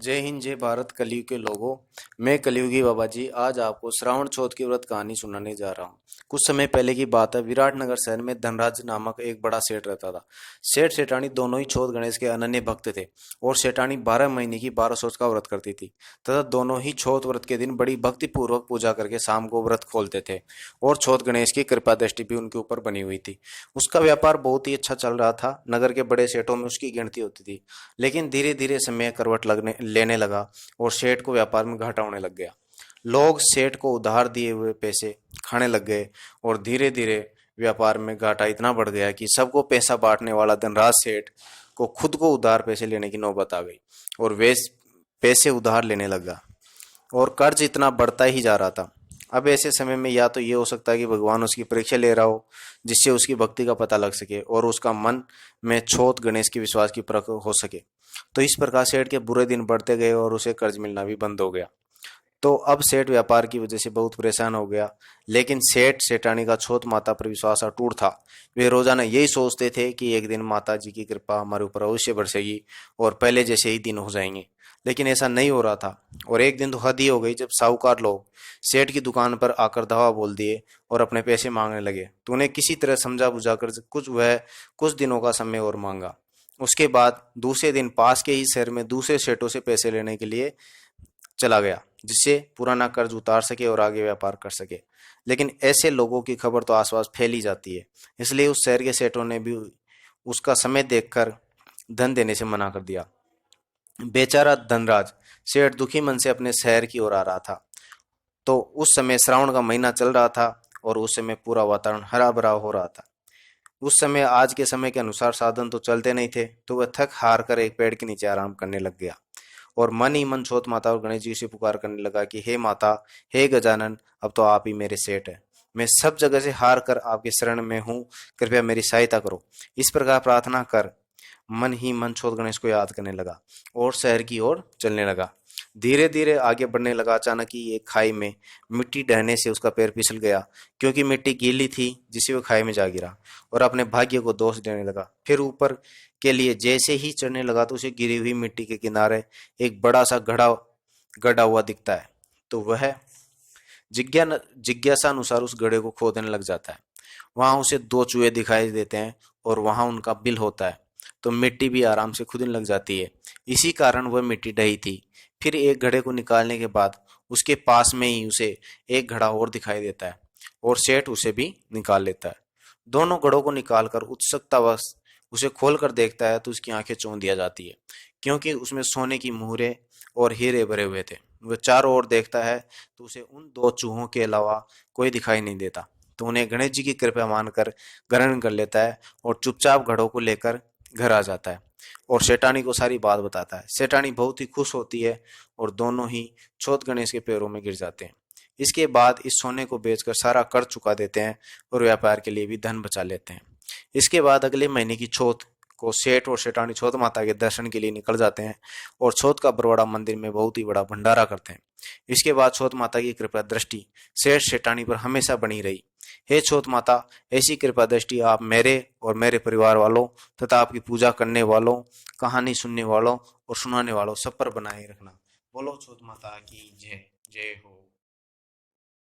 जय हिंद जय भारत कलयुग के लोगों। मैं कलयुगी बाबा जी आज आपको श्रावण चौथ की व्रत कहानी सुनाने जा रहा हूँ। कुछ समय पहले की बात है। विराटनगर शहर में धनराज नामक एक बड़ा सेठ रहता था। सेठ सेठानी दोनों ही चौथ गणेश के अनन्य भक्त थे और सेठानी 12 महीने की 12 सोच का व्रत करती थी तथा दोनों ही चौथ व्रत के दिन बड़ी भक्ति पूर्वक पूजा करके शाम को व्रत खोलते थे और चौथ गणेश की कृपा दृष्टि भी उनके ऊपर बनी हुई थी। उसका व्यापार बहुत ही अच्छा चल रहा था। नगर के बड़े सेठों में उसकी गिनती होती थी। लेकिन धीरे धीरे समय करवट लगने लेने लगा और सेठ को व्यापार में घाटा होने लग गया। लोग सेठ को उधार दिए हुए पैसे खाने लग गए और धीरे धीरे व्यापार में घाटा इतना बढ़ गया कि सबको पैसा बांटने वाला धनराज सेठ को खुद को उधार पैसे लेने की नौबत आ गई और वे पैसे उधार लेने लगा और कर्ज इतना बढ़ता ही जा रहा था। अब ऐसे समय में या तो ये हो सकता है कि भगवान उसकी परीक्षा ले रहा हो जिससे उसकी भक्ति का पता लग सके और उसका मन में चौथ गणेश के विश्वास की परख हो सके। तो इस प्रकार सेठ के बुरे दिन बढ़ते गए और उसे कर्ज मिलना भी बंद हो गया। तो अब सेठ व्यापार की वजह से बहुत परेशान हो गया। लेकिन सेठ सेठानी का चौथ माता पर विश्वास अटूट था। वे रोजाना यही सोचते थे कि एक दिन माता जी की कृपा हमारे ऊपर अवश्य बरसेगी और पहले जैसे ही दिन हो जाएंगे। लेकिन ऐसा नहीं हो रहा था और एक दिन तो हद ही हो गई जब साहूकार लोग सेठ की दुकान पर आकर धावा बोल दिए और अपने पैसे मांगने लगे। तो उन्हें किसी तरह समझा बुझाकर कुछ दिनों का समय और मांगा। उसके बाद दूसरे दिन पास के ही शहर में दूसरे सेठों से पैसे लेने के लिए चला गया जिससे पुराना कर्ज उतार सके और आगे व्यापार कर सके। लेकिन ऐसे लोगों की खबर तो आसपास फैली जाती है, इसलिए उस शहर के सेठों ने भी उसका समय देखकर धन देने से मना कर दिया। बेचारा धनराज सेठ दुखी मन से अपने शहर की ओर आ रहा था। तो उस समय श्रावण का महीना चल रहा था और उस समय पूरा वातावरण हरा भरा हो रहा था। उस समय आज के समय के अनुसार साधन तो चलते नहीं थे, तो वह थक हार कर एक पेड़ के नीचे आराम करने लग गया और मन ही मन छोत माता और गणेश जी से पुकार करने लगा कि हे माता, हे गजानन, अब तो आप ही मेरे सेठ हैं। मैं सब जगह से हार कर आपके शरण में हूँ, कृपया मेरी सहायता करो। इस प्रकार प्रार्थना कर मन ही मन छोत गणेश को याद करने लगा और शहर की ओर चलने लगा। धीरे धीरे आगे बढ़ने लगा। अचानक ही एक खाई में मिट्टी ढहने से उसका पैर फिसल गया क्योंकि मिट्टी गीली थी, जिससे वो खाई में जा गिरा और अपने भाग्य को दोष देने लगा। फिर ऊपर के लिए जैसे ही चढ़ने लगा तो उसे गिरी हुई मिट्टी के किनारे एक बड़ा सा गड़ा हुआ दिखता है। तो वह जिज्ञासा अनुसार उस गड्ढे को खोदने लग जाता है। वहां उसे दो चूहे दिखाई देते हैं और वहां उनका बिल होता है। तो मिट्टी भी आराम से खुदने लग जाती है। इसी कारण वह मिट्टी ढही थी। फिर एक घड़े को निकालने के बाद उसके पास में ही उसे एक घड़ा और दिखाई देता है और सेठ उसे भी निकाल लेता है। दोनों घड़ों को निकालकर उत्सुकतावश उसे खोलकर देखता है तो उसकी आंखें चौंध दिया जाती है क्योंकि उसमें सोने की मुहरें और हीरे भरे हुए थे। वह चारों ओर देखता है तो उसे उन दो चूहों के अलावा कोई दिखाई नहीं देता। तो उन्हें गणेश जी की कृपा मानकर ग्रहण कर लेता है और चुपचाप घड़ों को लेकर घर आ जाता है और सेठानी को सारी बात बताता है। सेठानी बहुत ही खुश होती है और दोनों ही चौथ गणेश के पैरों में गिर जाते हैं। इसके बाद इस सोने को बेचकर सारा कर्ज चुका देते हैं और व्यापार के लिए भी धन बचा लेते हैं। इसके बाद अगले महीने की चौथ को सेठ और सेठानी चौथ माता के दर्शन के लिए निकल जाते हैं और चौथ का बरवाड़ा मंदिर में बहुत ही बड़ा भंडारा करते हैं। इसके बाद चौथ माता की कृपा दृष्टि सेठ सेठानी पर हमेशा बनी रही। हे चौथ माता, ऐसी कृपा दृष्टि आप मेरे और मेरे परिवार वालों तथा आपकी पूजा करने वालों, कहानी सुनने वालों और सुनाने वालों सब पर बनाए रखना। बोलो चौथ माता की जय। जय हो।